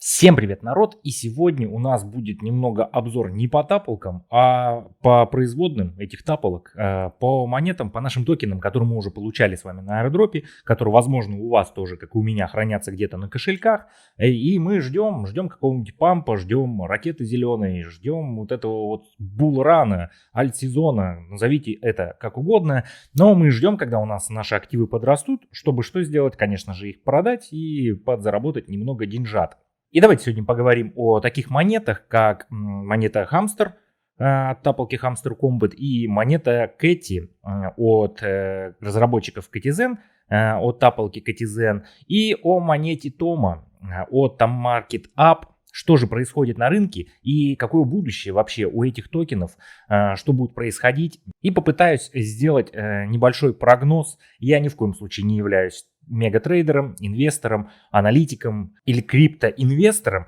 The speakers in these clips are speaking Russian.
Всем привет, народ! И сегодня у нас будет немного обзор не по тапалкам, а по производным этих тапалок, по монетам, по нашим токенам, которые мы уже получали с вами на аирдропе, которые, возможно, у вас тоже, как и у меня, хранятся где-то на кошельках. И мы ждем какого-нибудь пампа, ждем ракеты зеленой, ждем вот этого вот булрана, альт-сезона, назовите это как угодно. Но мы ждем, когда у нас наши активы подрастут, чтобы что сделать? Конечно же, их продать и подзаработать немного деньжат. И давайте сегодня поговорим о таких монетах, как монета Hamster от тапалки Hamster Combat и монета Catty от разработчиков Catizen, от тапалки Catizen, и о монете Toma от Tom Market Up. Что же происходит на рынке и какое будущее вообще у этих токенов, что будет происходить. И попытаюсь сделать небольшой прогноз. Я ни в коем случае не являюсь мегатрейдером, инвестором, аналитиком или криптоинвестором.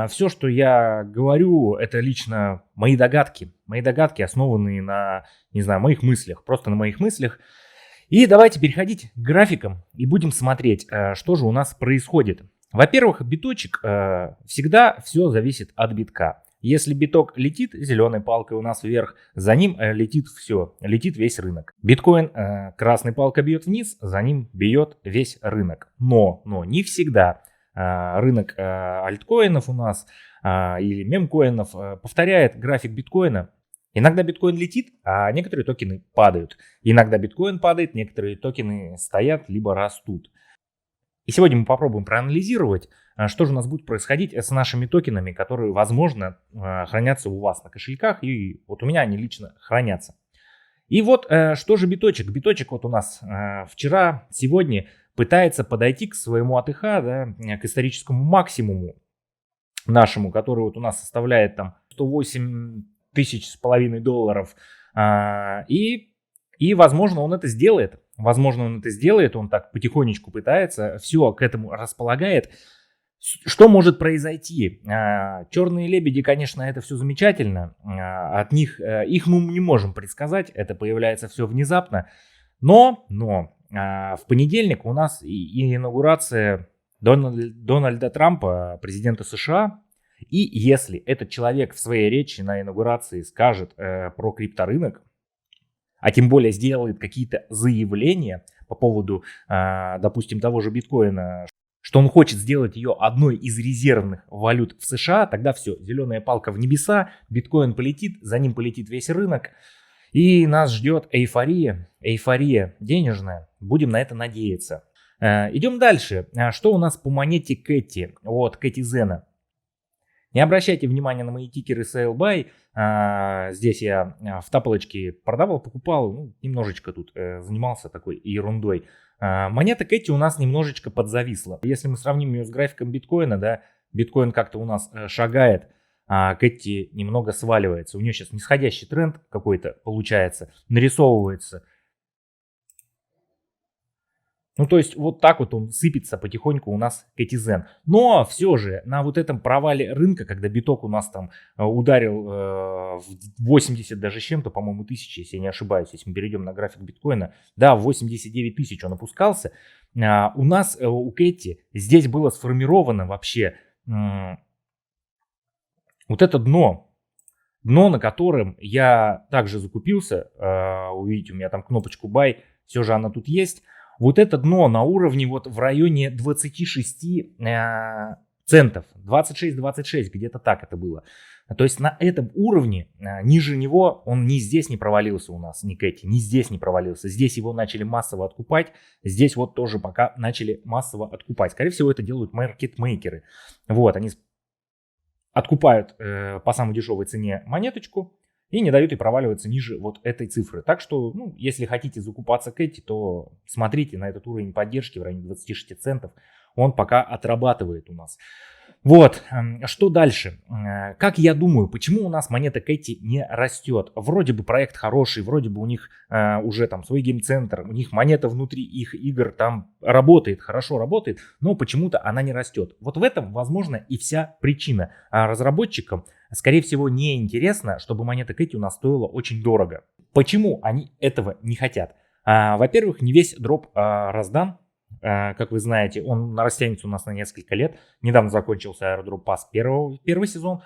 Все, что я говорю, это лично мои догадки. Мои догадки, основанные на, не знаю, моих мыслях, просто на моих мыслях. И давайте переходить к графикам и будем смотреть, что же у нас происходит. Во-первых, биточек всегда все зависит от битка. Если биток летит зеленой палкой у нас вверх, за ним летит все, летит весь рынок. Биткоин красной палкой бьет вниз, за ним бьет весь рынок. Но не всегда рынок альткоинов у нас или мемкоинов повторяет график биткоина. Иногда биткоин летит, а некоторые токены падают. Иногда биткоин падает, некоторые токены стоят либо растут. И сегодня мы попробуем проанализировать, что же у нас будет происходить с нашими токенами, которые, возможно, хранятся у вас на кошельках, и вот у меня они лично хранятся. И вот что же биточек. Биточек вот у нас вчера, сегодня пытается подойти к своему АТХ, да, к историческому максимуму нашему, который вот у нас составляет там 108 тысяч с половиной долларов. И возможно, он это сделает. Он так потихонечку пытается, все к этому располагает. Что может произойти? Черные лебеди, конечно, это все замечательно. От них, их мы не можем предсказать, это появляется все внезапно. Но в понедельник у нас и инаугурация Дональда Трампа, президента США. И если этот человек в своей речи на инаугурации скажет про крипторынок, а тем более сделает какие-то заявления по поводу, допустим, того же биткоина, что он хочет сделать ее одной из резервных валют в США, тогда все, зеленая палка в небеса, биткоин полетит, за ним полетит весь рынок, и нас ждет эйфория денежная, будем на это надеяться. Идем дальше. Что у нас по монете Catty от Catizen? Не обращайте внимания на мои тикеры Sale Buy. Здесь я в тапалочке продавал, покупал, немножечко тут занимался такой ерундой. Монета Catty у нас немножечко подзависла. Если мы сравним ее с графиком биткоина, да, биткоин как-то у нас шагает, а Catty немного сваливается. У нее сейчас нисходящий тренд какой-то получается, нарисовывается. То есть вот так вот он сыпется потихоньку у нас Catizen. Но все же на вот этом провале рынка, когда биток у нас там ударил в 80 даже с чем-то, по-моему, тысяч, если я не ошибаюсь, если мы перейдем на график биткоина, да, в 89 тысяч он опускался. У нас, у Catty, здесь было сформировано вообще вот это дно, на котором я также закупился. Увидите, у меня там кнопочку Buy, все же она тут есть. Вот это дно на уровне вот в районе 26 центов, 26-26, где-то так это было. То есть на этом уровне, ниже него, он ни здесь не провалился у нас, ни Catty, ни здесь не провалился. Здесь его начали массово откупать, здесь вот тоже пока начали массово откупать. Скорее всего, это делают маркетмейкеры. Вот, они откупают по самой дешевой цене монеточку и не дают ей проваливаться ниже вот этой цифры. Так что, если хотите закупаться Catty, то смотрите на этот уровень поддержки в районе 26 центов. Он пока отрабатывает у нас. Вот, что дальше? Как я думаю, почему у нас монета Catty не растет? Вроде бы проект хороший, вроде бы у них уже там свой гейм-центр, у них монета внутри их игр там работает, хорошо работает, но почему-то она не растет. Вот в этом, возможно, и вся причина. Разработчикам, скорее всего, не интересно, чтобы монета Catty у нас стоила очень дорого. Почему они этого не хотят? Во-первых, не весь дроп раздан. Как вы знаете, он растянется у нас на несколько лет. Недавно закончился Airdrop Pass первый сезон.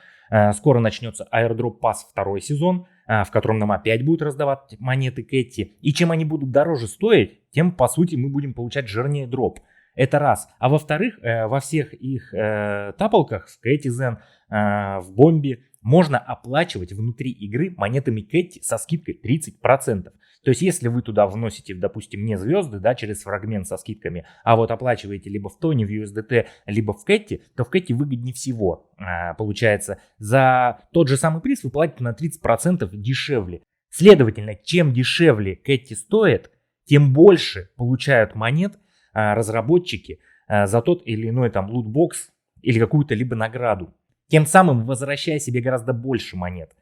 Скоро начнется Airdrop Pass второй сезон, в котором нам опять будут раздавать монеты Кэти. И чем они будут дороже стоить, тем, по сути, мы будем получать жирнее дроп. Это раз. А во-вторых, во всех их тапалках, в Кэти Zen, в Бомбе, можно оплачивать внутри игры монетами Кэти со скидкой 30%. То есть, если вы туда вносите, допустим, не звезды, да, через фрагмент со скидками, а вот оплачиваете либо в Тоне, в USDT, либо в Кэти, то в Кэти выгоднее всего. Получается, за тот же самый приз вы платите на 30% дешевле. Следовательно, чем дешевле Кэти стоит, тем больше получают монет разработчики за тот или иной там лутбокс или какую-то либо награду. Тем самым возвращая себе гораздо больше монет.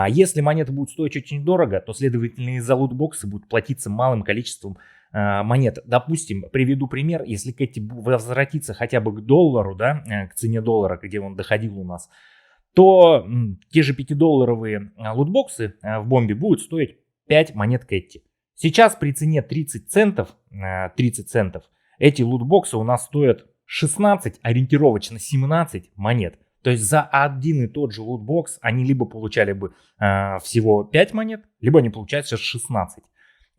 Если монеты будут стоить очень дорого, то, следовательно, из-за лутбокса будут платиться малым количеством монет. Допустим, приведу пример, если Кэти возвратится хотя бы к доллару, да, к цене доллара, где он доходил у нас, то те же 5-долларовые лутбоксы в Бомбе будут стоить 5 монет Кэти. Сейчас при цене 30 центов, эти лутбоксы у нас стоят 16, ориентировочно 17 монет. То есть за один и тот же лутбокс они либо получали бы всего 5 монет, либо они получают сейчас 16.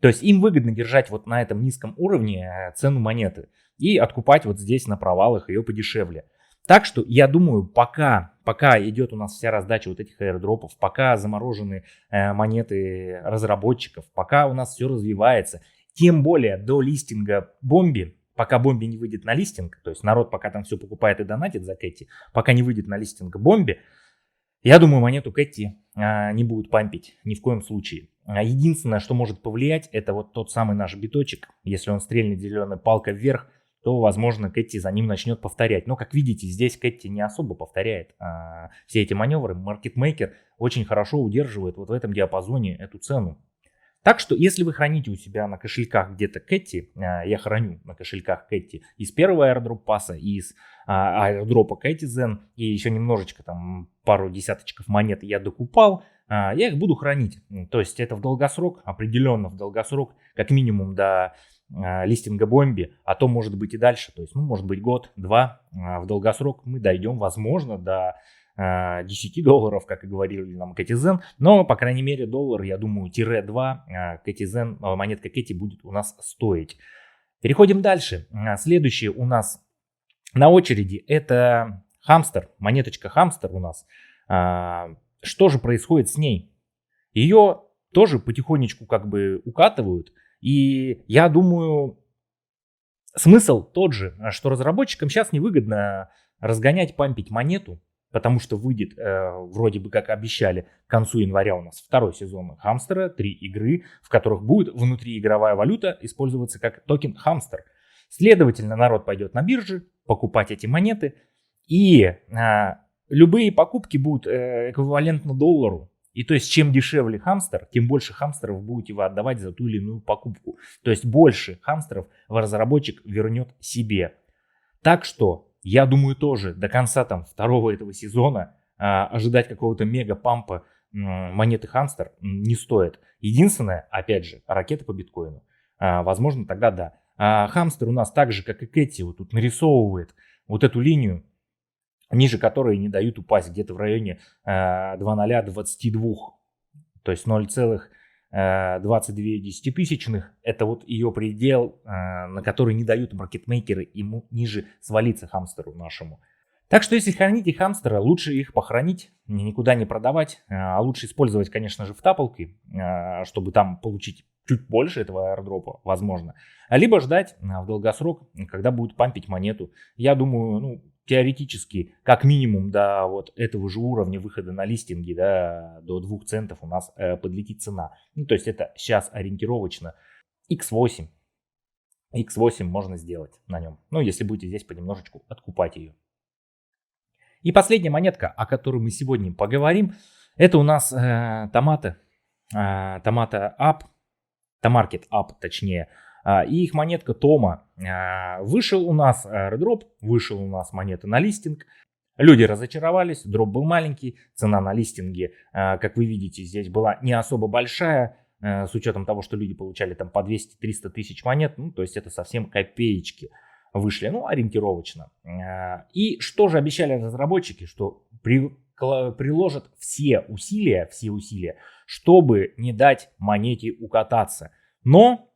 То есть им выгодно держать вот на этом низком уровне цену монеты и откупать вот здесь на провалах ее подешевле. Так что я думаю, пока идет у нас вся раздача вот этих аирдропов, пока заморожены монеты разработчиков, пока у нас все развивается, тем более до листинга Бомби, пока Бомби не выйдет на листинг, то есть народ пока там все покупает и донатит за Кэти, пока не выйдет на листинг Бомби, я думаю, монету Кэти не будут пампить ни в коем случае. Единственное, что может повлиять, это вот тот самый наш биточек. Если он стрельнет зеленой палкой вверх, то, возможно, Кэти за ним начнет повторять. Но, как видите, здесь Кэти не особо повторяет все эти маневры. Маркетмейкер очень хорошо удерживает вот в этом диапазоне эту цену. Так что, если вы храните у себя на кошельках где-то Кэти, я храню на кошельках Кэти из первого airdrop пасса, из airdropа Кэти Zen, и еще немножечко, там, пару десяточков монет я докупал, я их буду хранить. То есть это в долгосрок, определенно в долгосрок, как минимум до листинга Бомби, а то может быть и дальше. То есть, может быть год-два, в долгосрок мы дойдем, возможно, до 10 долларов, как и говорили нам Кэти Zen, но, по крайней мере, доллар, я думаю, -2 Кэти Zen, монетка Кэти будет у нас стоить. Переходим дальше. Следующий у нас на очереди это хамстер, монеточка хамстер у нас. Что же происходит с ней? Ее тоже потихонечку как бы укатывают, и я думаю, смысл тот же, что разработчикам сейчас невыгодно разгонять, пампить монету, потому что выйдет, вроде бы как обещали, к концу января у нас второй сезон хамстера, 3 игры, в которых будет внутриигровая валюта использоваться как токен хамстер. Следовательно, народ пойдет на биржи покупать эти монеты, и любые покупки будут эквивалентны доллару. И то есть, чем дешевле хамстер, тем больше хамстеров будете вы отдавать за ту или иную покупку. То есть, больше хамстеров разработчик вернет себе. Так что, я думаю, тоже до конца там второго этого сезона ожидать какого-то мега-пампа монеты хамстер не стоит. Единственное, опять же, ракета по биткоину. Возможно, тогда да. Хамстер у нас так же, как и Кэти, вот тут нарисовывает вот эту линию, ниже которой не дают упасть, где-то в районе 2,022. То есть 0,22. Это вот ее предел, на который не дают маркетмейкеры ему ниже свалиться хамстеру нашему. Так что если храните хамстера, лучше их похоронить, никуда не продавать, а лучше использовать, конечно же, в тапалке, чтобы там получить чуть больше этого аирдропа, возможно. Либо ждать в долгосрок, когда будет пампить монету. Я думаю, теоретически, как минимум до вот этого же уровня выхода на листинге, да, до 2 центов у нас подлетит цена. То есть это сейчас ориентировочно X8. X8 можно сделать на нем. Если будете здесь понемножечку откупать ее. И последняя монетка, о которой мы сегодня поговорим, это у нас Tomato Up, Tomarket Up точнее. И их монетка Тома. Вышел у нас airdrop, вышел у нас монета на листинг. Люди разочаровались, дроп был маленький, цена на листинге, как вы видите, здесь была не особо большая. с учетом того, что люди получали там по 200-300 тысяч монет, ну, то есть это совсем копеечки вышли, ну, ориентировочно. И что же обещали разработчики, что приложат все усилия, чтобы не дать монете укататься. Но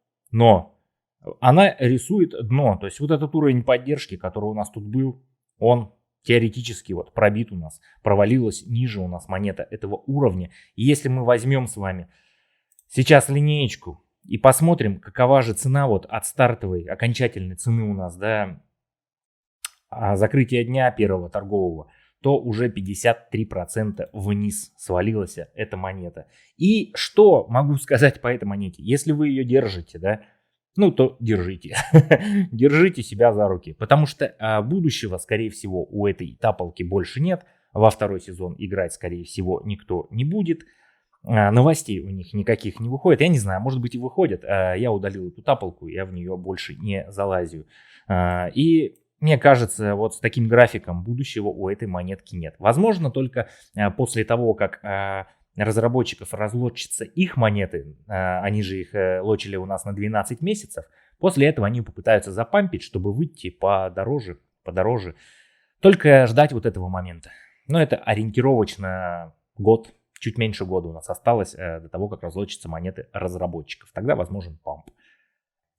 она рисует дно, то есть вот этот уровень поддержки, который у нас тут был, он теоретически вот пробит у нас, провалилась ниже у нас монета этого уровня. И если мы возьмем с вами сейчас линеечку и посмотрим, какова же цена вот от стартовой, окончательной цены у нас, да, закрытия дня первого торгового, то уже 53% вниз свалилась эта монета. И что могу сказать по этой монете? Если вы ее держите, да, ну то держите. Держите себя за руки. Потому что будущего, скорее всего, у этой тапалки больше нет. Во второй сезон играть, скорее всего, никто не будет. Новостей у них никаких не выходит. Я не знаю, может быть и выходит. Я удалил эту тапалку, я в нее больше не залазю. И мне кажется, вот с таким графиком будущего у этой монетки нет. Возможно, только после того, как разработчиков разлочатся их монеты, они же их лочили у нас на 12 месяцев, после этого они попытаются запампить, чтобы выйти подороже. Только ждать вот этого момента. Но это ориентировочно год. Чуть меньше года у нас осталось до того, как разлочатся монеты разработчиков. Тогда возможен памп.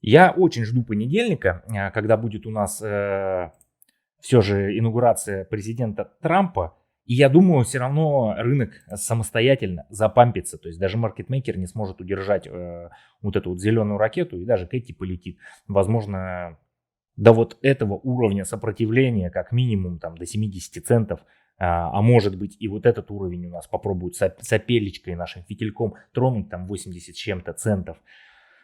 Я очень жду понедельника, когда будет у нас все же инаугурация президента Трампа. И я думаю, все равно рынок самостоятельно запампится. То есть даже маркетмейкер не сможет удержать вот эту вот зеленую ракету. И даже Кэти полетит. Возможно, до вот этого уровня сопротивления, как минимум там, до 70 центов. А может быть и вот этот уровень у нас попробуют с опелечкой нашим фитильком тронуть там 80 с чем-то центов.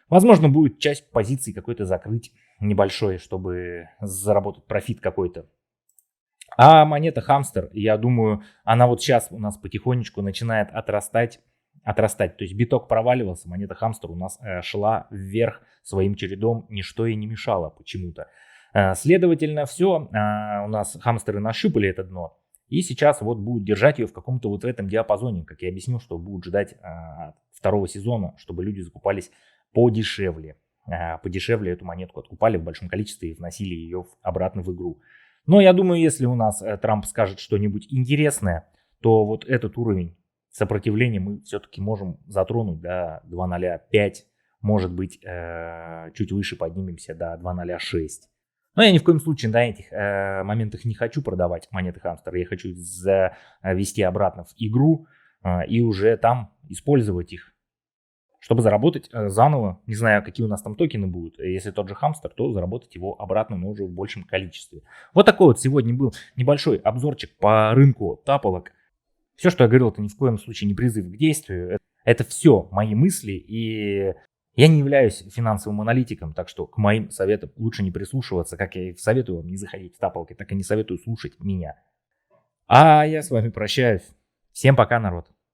Возможно будет часть позиций какой-то закрыть небольшой, чтобы заработать профит какой-то. А монета хамстер, я думаю, она вот сейчас у нас потихонечку начинает отрастать. То есть биток проваливался, монета хамстер у нас шла вверх своим чередом, ничто ей не мешало почему-то. Следовательно, все, у нас хамстеры нащупали это дно. И сейчас вот будут держать ее в каком-то вот в этом диапазоне, как я объяснил, что будут ждать второго сезона, чтобы люди закупались подешевле. Подешевле эту монетку откупали в большом количестве и вносили ее обратно в игру. Но я думаю, если у нас Трамп скажет что-нибудь интересное, то вот этот уровень сопротивления мы все-таки можем затронуть до 2.05. Может быть, чуть выше поднимемся до 2.06. Но я ни в коем случае на этих моментах не хочу продавать монеты хамстера. Я хочу завести обратно в игру и уже там использовать их, чтобы заработать заново. Не знаю, какие у нас там токены будут. Если тот же хамстер, то заработать его обратно, но уже в большем количестве. Вот такой вот сегодня был небольшой обзорчик по рынку тапалок. Все, что я говорил, это ни в коем случае не призыв к действию. Это все мои мысли, и я не являюсь финансовым аналитиком, так что к моим советам лучше не прислушиваться. Как я и советую вам не заходить в тапалки, так и не советую слушать меня. А я с вами прощаюсь. Всем пока, народ.